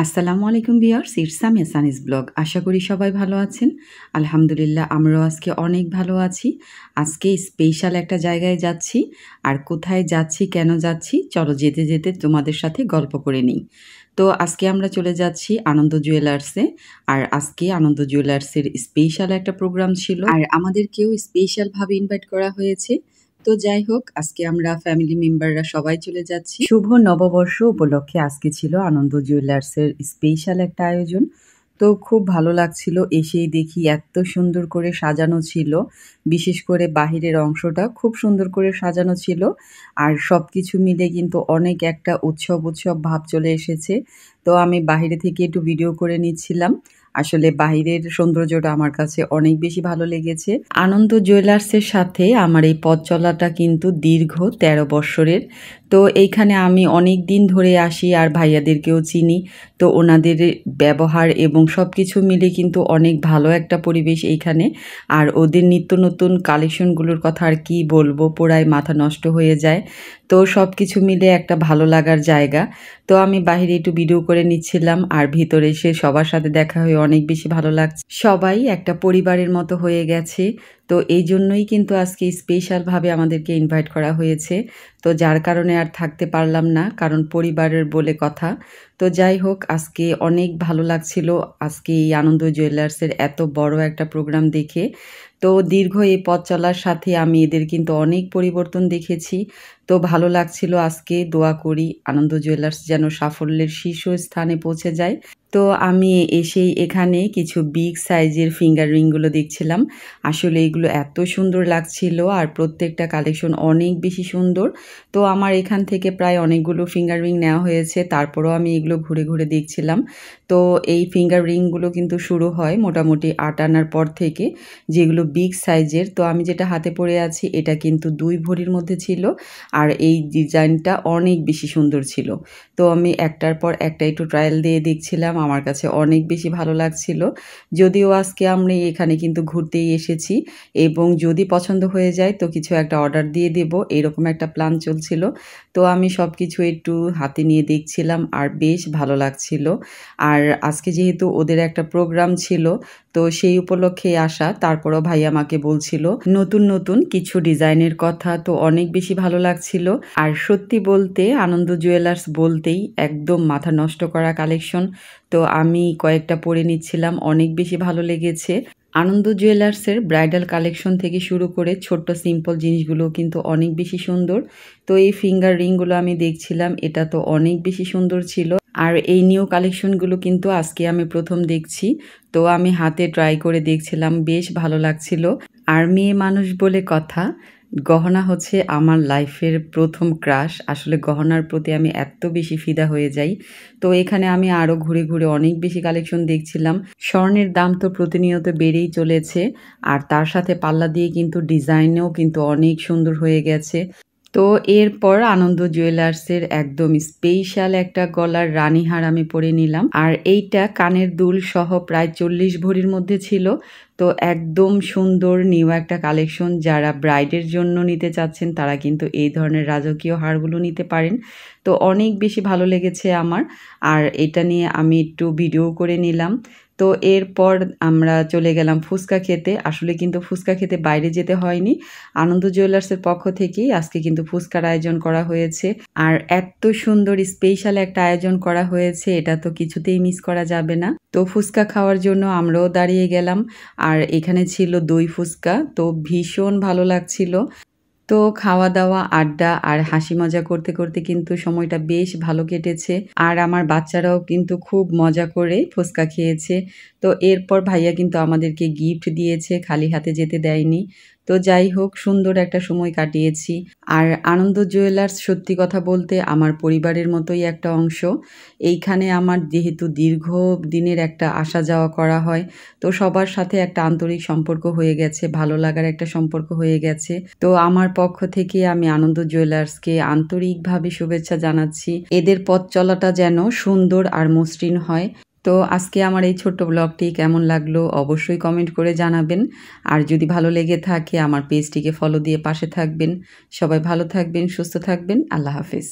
আসসালামু আলাইকুম viewers, it's আমি সানিস ব্লগ। আশা করি সবাই ভালো আছেন। আলহামদুলিল্লাহ আমরাও আজকে অনেক ভালো আছি। আজকে স্পেশাল একটা জায়গায় যাচ্ছি। আর কোথায় যাচ্ছি, কেন যাচ্ছি, চলো যেতে যেতে তোমাদের সাথে গল্প করে নিই। তো আজকে আমরা চলে যাচ্ছি আনন্দ জুয়েলার্সে। আর আজকে আনন্দ জুয়েলার্সের স্পেশাল একটা প্রোগ্রাম ছিল, আর আমাদেরকেও স্পেশালভাবে ইনভাইট করা হয়েছে। তো যাই হোক, আজকে আমরা ফ্যামিলি মেম্বাররা সবাই চলে যাচ্ছি। শুভ নববর্ষ উপলক্ষে আজকে ছিল আনন্দ জুয়েলার্সের স্পেশাল একটা আয়োজন। তো খুব ভালো লাগছিল, এসেই দেখি এত সুন্দর করে সাজানো ছিল। বিশেষ করে বাহিরের অংশটা খুব সুন্দর করে সাজানো ছিল। আর সব কিছু মিলে কিন্তু অনেক একটা উৎসব উৎসব ভাব চলে এসেছে। তো আমি বাহিরে থেকে একটু ভিডিও করে নিচ্ছিলাম। আসলে বাহিরের সৌন্দর্যটা আমার কাছে অনেক বেশি ভালো লেগেছে। আনন্দ জুয়েলার্সের সাথে আমার এই পথ চলাটা কিন্তু দীর্ঘ ১৩ বৎসরের। তো এইখানে আমি অনেক দিন ধরে আসি আর ভাইয়াদেরকেও চিনি। তো ওনাদের ব্যবহার এবং সব কিছু মিলে কিন্তু অনেক ভালো একটা পরিবেশ এইখানে। আর ওদের নিত্য নতুন কালেকশনগুলোর কথা আর কি বলবো, পুরাই মাথা নষ্ট হয়ে যায়। তো সব কিছু মিলে একটা ভালো লাগার জায়গা। তো আমি বাহিরে একটু ভিডিও করে নিচ্ছিলাম, আর ভিতরে এসে সবার সাথে দেখা হয়ে অনেক বেশি ভালো লাগছে। সবাই একটা পরিবারের মতো হয়ে গেছে। তো এই জন্যই কিন্তু আজকে স্পেশালভাবে আমাদেরকে ইনভাইট করা হয়েছে। তো যার কারণে আর থাকতে পারলাম না, কারণ পরিবারের বলে কথা। তো যাই হোক, আজকে অনেক ভালো লাগছিল আজকে এই আনন্দ জুয়েলার্সের এত বড় একটা প্রোগ্রাম দেখে। তো দীর্ঘ এই পথ চলার সাথে আমি এদের কিন্তু অনেক পরিবর্তন দেখেছি। তো ভালো লাগছিল আজকে। দোয়া করি আনন্দ জুয়েলার্স যেন সাফল্যের শীর্ষস্থানে পৌঁছে যায়। তো আমি এসেই এখানে কিছু বিগ সাইজের ফিঙ্গার রিংগুলো দেখছিলাম। আসলে এগুলো এত সুন্দর লাগছিল, আর প্রত্যেকটা কালেকশন অনেক বেশি সুন্দর। তো আমার এখান থেকে প্রায় অনেকগুলো ফিঙ্গার রিং নেওয়া হয়েছে, তারপরেও আমি এগুলো ঘুরে ঘুরে দেখছিলাম। তো এই ফিঙ্গার রিংগুলো কিন্তু শুরু হয় মোটামুটি ৮ আনার পর থেকে, যেগুলো বিগ সাইজের। তো আমি যেটা হাতে পরে আছি এটা কিন্তু ২ ভরির মধ্যে ছিল, আর এই ডিজাইনটা অনেক বেশি সুন্দর ছিল। তো আমি একটার পর একটা একটু ট্রায়াল দিয়ে দেখছিলাম, আমার কাছে অনেক বেশি ভালো লাগছিল। যদিও আজকে আমরা এখানে কিন্তু ঘুরতেই এসেছি, এবং যদি পছন্দ হয়ে যায় তো কিছু একটা অর্ডার দিয়ে দেব, এরকম একটা প্ল্যান চলছিল। তো আমি সব কিছু একটু হাতে নিয়ে দেখছিলাম, আর বেশ ভালো লাগছিল। আর আজকে যেহেতু ওদের একটা প্রোগ্রাম ছিল, তো সেই উপলক্ষেই আসা। তারপরও ভাই আমাকে বলছিল নতুন নতুন কিছু ডিজাইনের কথা, তো অনেক বেশি ভালো লাগছিল। আর সত্যি বলতে আনন্দ জুয়েলার্স বলতেই একদম মাথা নষ্ট করা কালেকশন। তো আমি কয়েকটা পরে নিচ্ছিলাম, অনেক বেশি ভালো লেগেছে। আনন্দ জুয়েলার্সের ব্রাইডাল কালেকশন থেকে শুরু করে ছোট্ট সিম্পল জিনিসগুলো কিন্তু অনেক বেশি সুন্দর। তো এই ফিঙ্গার রিংগুলো আমি দেখছিলাম, এটা তো অনেক বেশি সুন্দর ছিল। আর এই নিউ কালেকশনগুলো কিন্তু আজকে আমি প্রথম দেখছি। তো আমি হাতে ট্রাই করে দেখছিলাম, বেশ ভালো লাগছিল। আর মেয়ে মানুষ বলে কথা, গহনা হচ্ছে আমার লাইফের প্রথম ক্রাশ। আসলে গহনার প্রতি আমি এত বেশি ফিদা হয়ে যাই। তো এখানে আমি আরও ঘুরে ঘুরে অনেক বেশি কালেকশন দেখছিলাম। স্বর্ণের দাম তো প্রতিনিয়ত বেড়েই চলেছে, আর তার সাথে পাল্লা দিয়ে কিন্তু ডিজাইনেও কিন্তু অনেক সুন্দর হয়ে গেছে। তো এরপর আনন্দ জুয়েলার্সের একদম স্পেশাল একটা গলার রানীহার আমি পরে নিলাম, আর এইটা কানের দুল সহ প্রায় ৪০ ভরির মধ্যে ছিল। তো একদম সুন্দর নিউ একটা কালেকশন। যারা ব্রাইডের জন্য নিতে চাচ্ছেন তারা কিন্তু এই ধরনের রাজকীয় হারগুলো নিতে পারেন। তো অনেক বেশি ভালো লেগেছে আমার, আর এটা নিয়ে আমি একটু ভিডিও করে নিলাম। তো এরপর আমরা চলে গেলাম ফুচকা খেতে। আসলে কিন্তু ফুচকা খেতে বাইরে যেতে হয়নি, আনন্দ জুয়েলার্সের পক্ষ থেকেই আজকে কিন্তু ফুচকার আয়োজন করা হয়েছে। আর এত সুন্দর স্পেশাল একটা আয়োজন করা হয়েছে, এটা তো কিছুতেই মিস করা যাবে না। তো ফুচকা খাওয়ার জন্য আমরাও দাঁড়িয়ে গেলাম, আর এখানে ছিল দই ফুচকা। তো ভীষণ ভালো লাগছিল। তো খাওয়া দাওয়া, আড্ডা আর হাসি মজা করতে করতে কিন্তু সময়টা বেশ ভালো কেটেছে। আর আমার বাচ্চারাও কিন্তু খুব মজা করে ফুচকা খেয়েছে। তো এরপর ভাইয়া কিন্তু আমাদেরকে গিফট দিয়েছে, খালি হাতে যেতে দেয়নি। তো যাই হোক, সুন্দর একটা সময় কাটিয়েছি। আর আনন্দ জুয়েলার্স সত্যি কথা বলতে আমার পরিবারের মতোই একটা অংশ। এইখানে আমার যেহেতু দীর্ঘ দিনের একটা আসা যাওয়া করা হয়, তো সবার সাথে একটা আন্তরিক সম্পর্ক হয়ে গেছে, ভালো লাগার একটা সম্পর্ক হয়ে গেছে। তো আমার পক্ষ থেকে আমি আনন্দ জুয়েলার্সকে আন্তরিকভাবে শুভেচ্ছা জানাচ্ছি। এদের পথ চলাটা যেন সুন্দর আর মসৃণ হয়। তো আজকে আমার এই ছোট্ট ব্লগটি কেমন লাগলো অবশ্যই কমেন্ট করে জানাবেন। আর যদি ভালো লেগে থাকে আমার পেজটিকে ফলো দিয়ে পাশে থাকবেন। সবাই ভালো থাকবেন, সুস্থ থাকবেন। আল্লাহ হাফেজ।